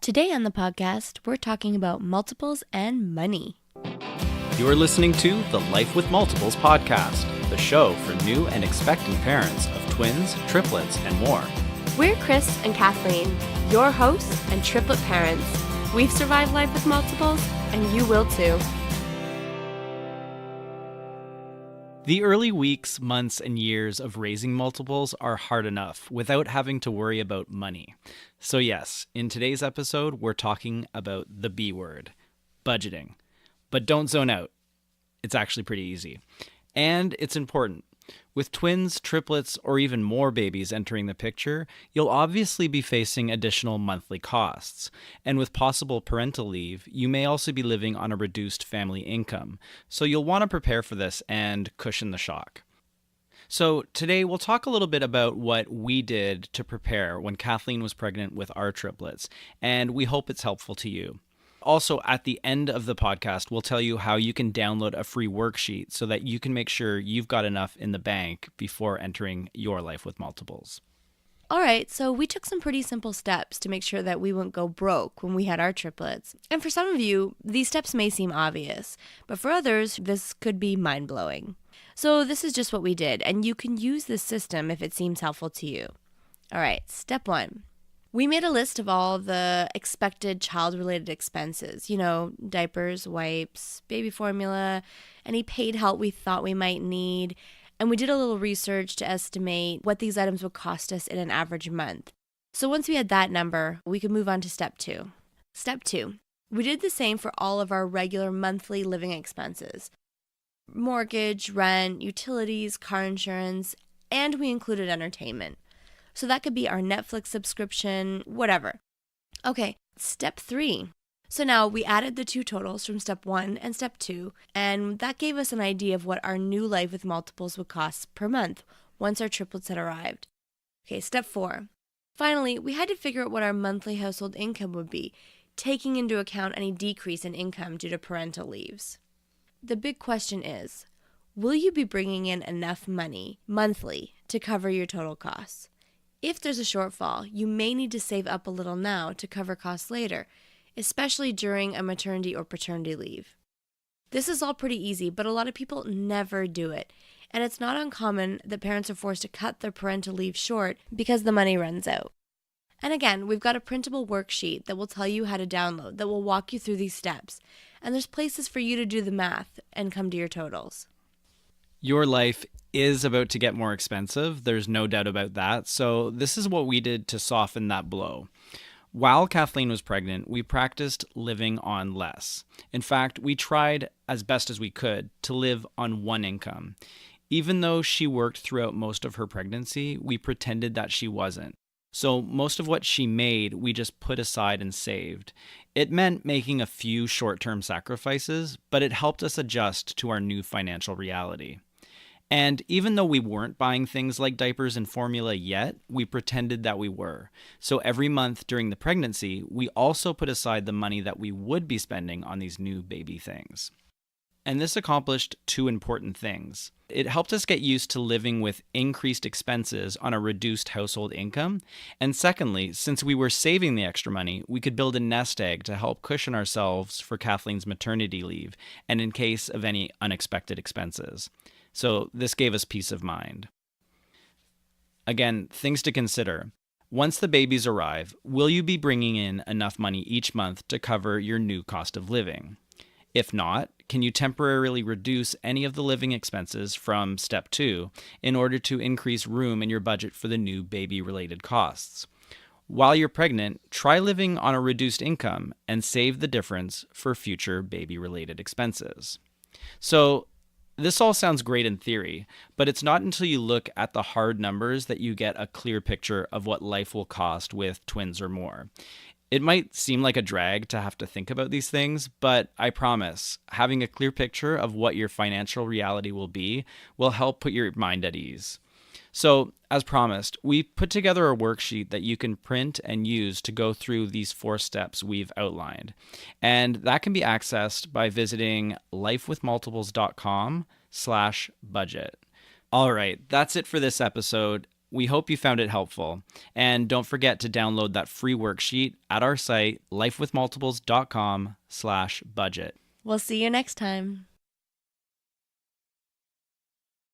Today on the podcast, we're talking about multiples and money. You are listening to the Life with Multiples podcast, the show for new and expectant parents of twins, triplets, and more. We're Chris and Kathleen, your hosts and triplet parents. We've survived life with multiples, and you will too. The early weeks, months, and years of raising multiples are hard enough without having to worry about money. So yes, in today's episode, we're talking about the B word, budgeting. But don't zone out. It's actually pretty easy. And it's important. With twins, triplets, or even more babies entering the picture, you'll obviously be facing additional monthly costs. And with possible parental leave, you may also be living on a reduced family income. So you'll want to prepare for this and cushion the shock. So today we'll talk a little bit about what we did to prepare when Kathleen was pregnant with our triplets, and we hope it's helpful to you. Also, at the end of the podcast, we'll tell you how you can download a free worksheet so that you can make sure you've got enough in the bank before entering your life with multiples. All right, so we took some pretty simple steps to make sure that we wouldn't go broke when we had our triplets. And for some of you, these steps may seem obvious, but for others, this could be mind-blowing. So this is just what we did, and you can use this system if it seems helpful to you. All right, step 1. We made a list of all the expected child-related expenses, diapers, wipes, baby formula, any paid help we thought we might need, and we did a little research to estimate what these items would cost us in an average month. So once we had that number, we could move on to step 2. Step 2, we did the same for all of our regular monthly living expenses. Mortgage, rent, utilities, car insurance, and we included entertainment. So that could be our Netflix subscription, whatever. Okay, step 3. So now we added the two totals from step 1 and step 2, and that gave us an idea of what our new life with multiples would cost per month once our triplets had arrived. Okay, step 4. Finally, we had to figure out what our monthly household income would be, taking into account any decrease in income due to parental leaves. The big question is, will you be bringing in enough money monthly to cover your total costs? If there's a shortfall, you may need to save up a little now to cover costs later, especially during a maternity or paternity leave. This is all pretty easy, but a lot of people never do it, and it's not uncommon that parents are forced to cut their parental leave short because the money runs out. And again, we've got a printable worksheet that will tell you how to download that will walk you through these steps, and there's places for you to do the math and come to your totals. Your life is about to get more expensive. There's no doubt about that. So this is what we did to soften that blow. While Kathleen was pregnant, we practiced living on less. In fact, we tried as best as we could to live on one income. Even though she worked throughout most of her pregnancy, we pretended that she wasn't. So most of what she made, we just put aside and saved. It meant making a few short-term sacrifices, but it helped us adjust to our new financial reality. And even though we weren't buying things like diapers and formula yet, we pretended that we were. So every month during the pregnancy, we also put aside the money that we would be spending on these new baby things. And this accomplished two important things. It helped us get used to living with increased expenses on a reduced household income. And secondly, since we were saving the extra money, we could build a nest egg to help cushion ourselves for Kathleen's maternity leave and in case of any unexpected expenses. So this gave us peace of mind. Again, things to consider. Once the babies arrive, will you be bringing in enough money each month to cover your new cost of living? If not, can you temporarily reduce any of the living expenses from step 2 in order to increase room in your budget for the new baby-related costs? While you're pregnant, try living on a reduced income and save the difference for future baby-related expenses. So, this all sounds great in theory, but it's not until you look at the hard numbers that you get a clear picture of what life will cost with twins or more. It might seem like a drag to have to think about these things, but I promise, having a clear picture of what your financial reality will be will help put your mind at ease. So, as promised, we put together a worksheet that you can print and use to go through these 4 steps we've outlined. And that can be accessed by visiting lifewithmultiples.com/budget. All right, that's it for this episode. We hope you found it helpful. And don't forget to download that free worksheet at our site, lifewithmultiples.com/budget. We'll see you next time.